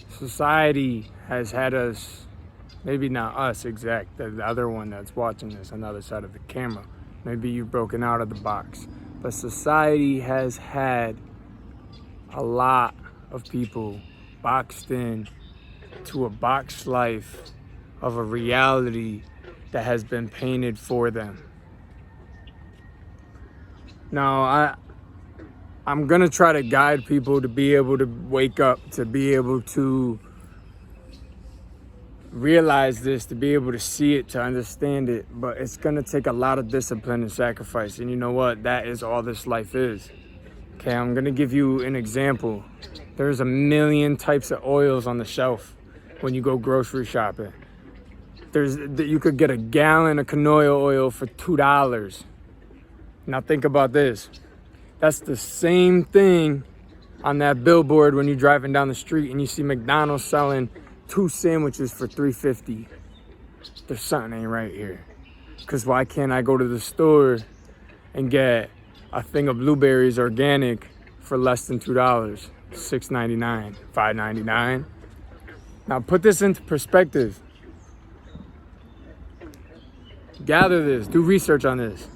Society has had us, maybe not us exact, the other one that's watching this on the other side of the camera. Maybe you've broken out of the box. But society has had a lot of people boxed in to a box life of a reality that has been painted for them. Now, I'm gonna try to guide people to be able to wake up, to be able to realize this, to be able to see it, to understand it, but it's gonna take a lot of discipline and sacrifice. And you know what? That is all this life is. Okay, I'm gonna give you an example. There's a million types of oils on the shelf when you go grocery shopping. You could get a gallon of canola oil for $2. Now think about this. That's the same thing on that billboard when you're driving down the street and you see McDonald's selling 2 sandwiches for $3.50. There's something ain't right here. Because why can't I go to the store and get a thing of blueberries organic for less than $2? $6.99, $5.99. Now put this into perspective. Gather this, do research on this.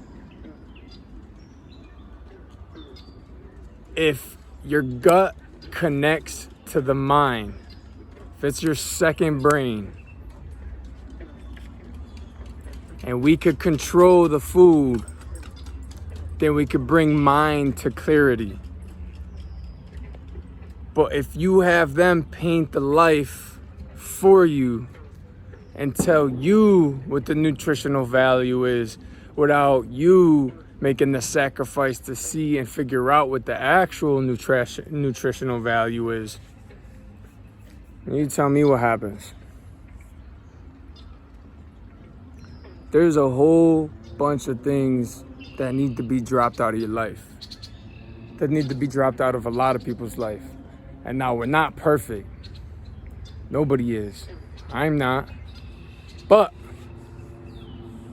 If your gut connects to the mind, if it's your second brain, and we could control the food, then we could bring mind to clarity. But if you have them paint the life for you and tell you what the nutritional value is without you making the sacrifice to see and figure out what the actual nutritional value is, you tell me what happens. There's a whole bunch of things that need to be dropped out of your life, that need to be dropped out of a lot of people's life. And now we're not perfect. Nobody is. I'm not. But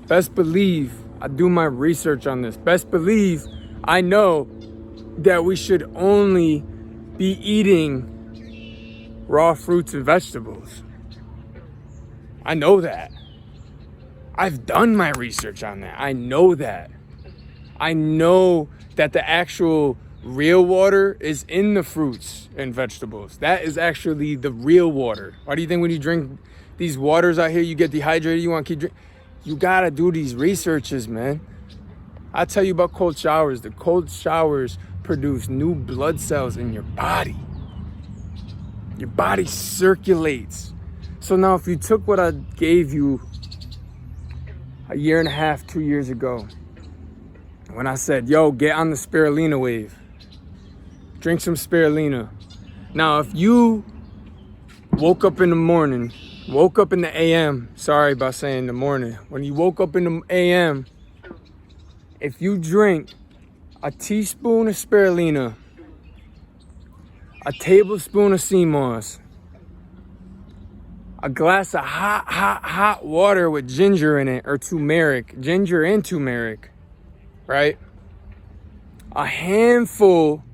best believe I do my research on this. Best believe I know that we should only be eating raw fruits and vegetables. I know that. I've done my research on that. I know that. I know that the actual real water is in the fruits and vegetables. That is actually the real water. Why do you think when you drink these waters out here, you get dehydrated, you want to keep drinking? You gotta do these researches, man. I tell you about cold showers. The cold showers produce new blood cells in your body. Your body circulates. So now if you took what I gave you a year and a half, 2 years ago, when I said, yo, get on the spirulina wave, drink some spirulina. Now, if you woke up in the morning, woke up in the AM, sorry about saying the morning, when you woke up in the AM, if you drink a teaspoon of spirulina, a tablespoon of sea moss, a glass of hot water with ginger in it, or turmeric, ginger and turmeric, right? A handful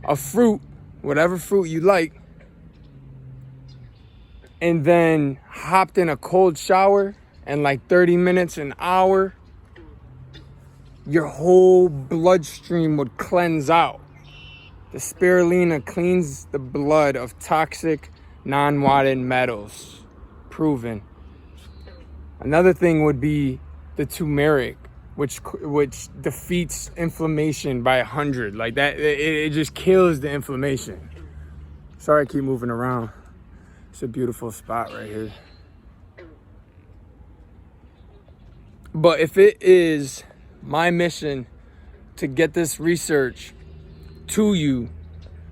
of fruit, whatever fruit you like, and then hopped in a cold shower and like 30 minutes, an hour, your whole bloodstream would cleanse out. The spirulina cleans the blood of toxic non-wanted metals. Proven. Another thing would be the turmeric, which defeats inflammation by 100. Like that, it just kills the inflammation. Sorry I keep moving around. It's a beautiful spot right here. But if it is my mission to get this research to you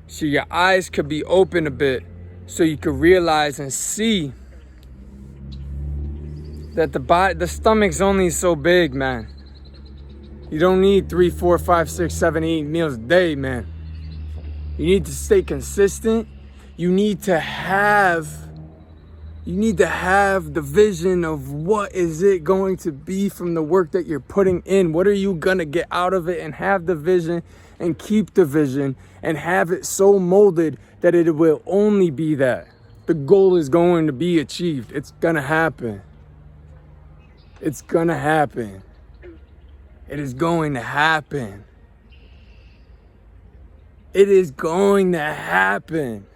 so your eyes could be open a bit, so you could realize and see that the stomach's only so big, man. You don't need 3, 4, 5, 6, 7, 8 meals a day, man. You need to stay consistent. You need to have the vision of what is it going to be from the work that you're putting in. What are you gonna get out of it? And have the vision and keep the vision and have it so molded that it will only be that. The goal is going to be achieved. It's gonna happen. It's gonna happen. It is going to happen. It is going to happen.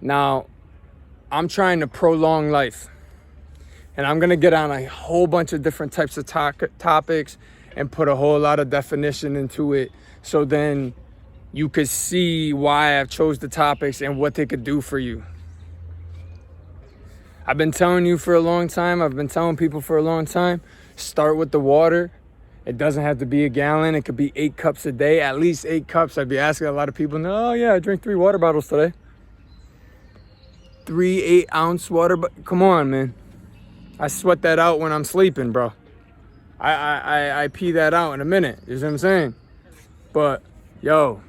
Now, I'm trying to prolong life. And I'm going to get on a whole bunch of different types of topics and put a whole lot of definition into it. So then you could see why I've chose the topics and what they could do for you. I've been telling you for a long time. I've been telling people for a long time. Start with the water. It doesn't have to be a gallon. It could be 8 cups a day, at least 8 cups. I'd be asking a lot of people, oh yeah, I drink 3 water bottles today. 3 8-ounce water, but come on, man. I sweat that out when I'm sleeping, bro. I pee that out in a minute. You see what I'm saying? But, yo,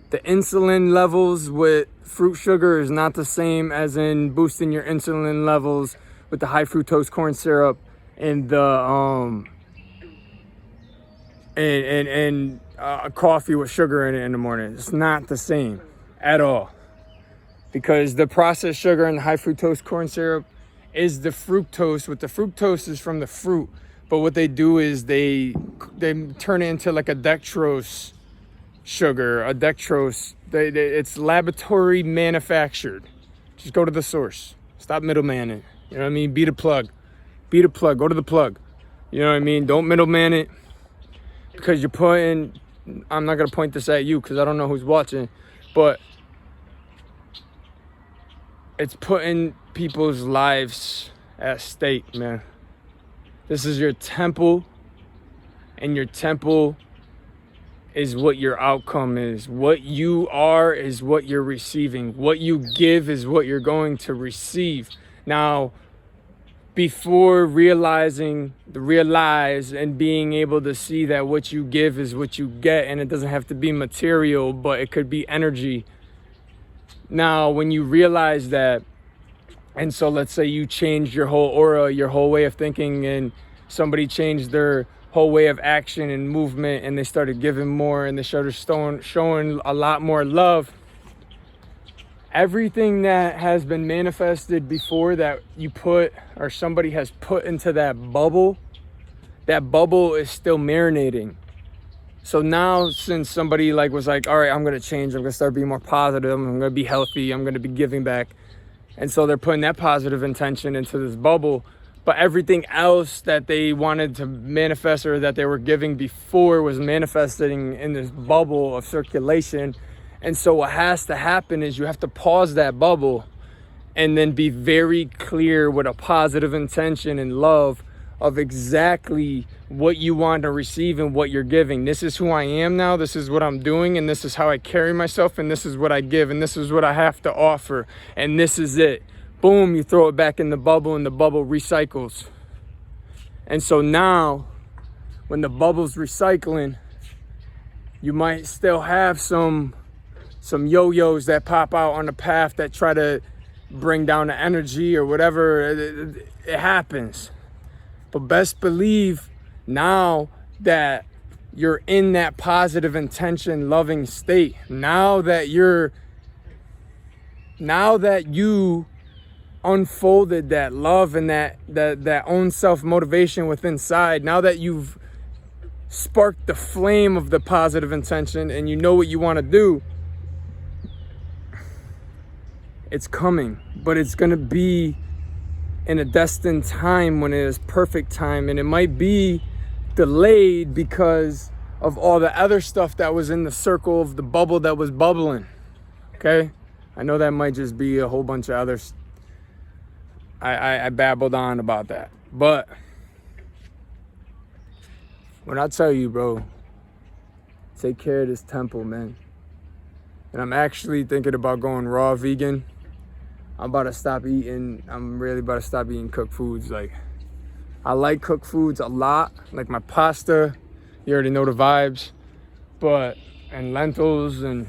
the insulin levels with fruit sugar is not the same as in boosting your insulin levels with the high fructose corn syrup and the coffee with sugar in it in the morning. It's not the same at all. Because the processed sugar and the high fructose corn syrup is the fructose. What the fructose is from the fruit. But what they do is they turn it into like a dextrose sugar, a dextrose. It's laboratory manufactured. Just go to the source. Stop middlemaning. You know what I mean? Be the plug. Be the plug. Go to the plug. You know what I mean? Don't middleman it. Because you're putting... I'm not going to point this at you because I don't know who's watching. But... it's putting people's lives at stake, man. This is your temple, and your temple is what your outcome is. What you are is what you're receiving. What you give is what you're going to receive. Now, before realize and being able to see that what you give is what you get, and it doesn't have to be material, but it could be energy. Now, when you realize that, and so let's say you changed your whole aura, your whole way of thinking, and somebody changed their whole way of action and movement, and they started giving more, and they started showing a lot more love. Everything that has been manifested before that you put, or somebody has put into that bubble is still marinating. So now, since somebody was like, all right, I'm going to change. I'm going to start being more positive. I'm going to be healthy. I'm going to be giving back. And so they're putting that positive intention into this bubble. But everything else that they wanted to manifest or that they were giving before was manifesting in this bubble of circulation. And so what has to happen is you have to pause that bubble and then be very clear with a positive intention and love of exactly what you want to receive and what you're giving. This is who I am now. This is what I'm doing. And this is how I carry myself. And this is what I give. And this is what I have to offer. And this is it. Boom, you throw it back in the bubble and the bubble recycles. And so now, when the bubble's recycling, you might still have some yo-yos that pop out on the path that try to bring down the energy or whatever. It happens. But best believe now that you're in that positive intention, loving state, now that you unfolded that love and that own self-motivation within inside, now that you've sparked the flame of the positive intention and you know what you want to do, it's coming, but it's going to be in a destined time when it is perfect time. And it might be delayed because of all the other stuff that was in the circle of the bubble that was bubbling. Okay? I know that might just be a whole bunch of others. I babbled on about that. But when I tell you, bro, take care of this temple, man. And I'm actually thinking about going raw vegan. I'm really about to stop eating cooked foods. I like cooked foods a lot, like my pasta, you already know the vibes, and lentils, and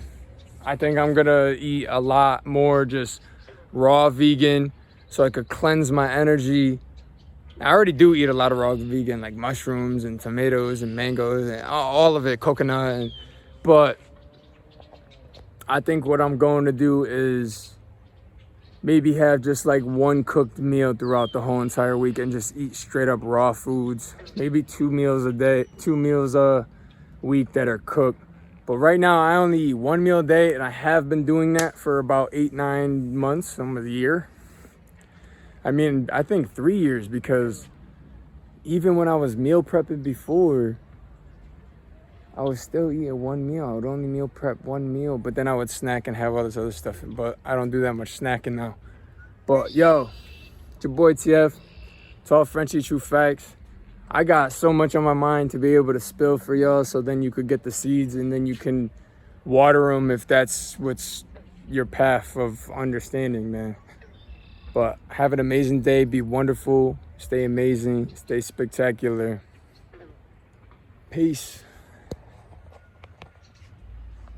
I think I'm gonna eat a lot more just raw vegan so I could cleanse my energy. I already do eat a lot of raw vegan, like mushrooms and tomatoes and mangoes and all of it, coconut, but I think what I'm going to do is maybe have just like one cooked meal throughout the whole entire week and just eat straight up raw foods. Maybe 2 meals a day, 2 meals a week that are cooked. But right now I only eat 1 meal a day, and I have been doing that for about 8-9 months, some of the year. I mean, I think 3 years, because even when I was meal prepping before, I was still eating 1 meal. I would only meal prep 1 meal, but then I would snack and have all this other stuff. But I don't do that much snacking now. But yo, it's your boy TF. It's all Frenchy True Facts. I got so much on my mind to be able to spill for y'all, so then you could get the seeds and then you can water them if that's what's your path of understanding, man. But have an amazing day. Be wonderful. Stay amazing. Stay spectacular. Peace.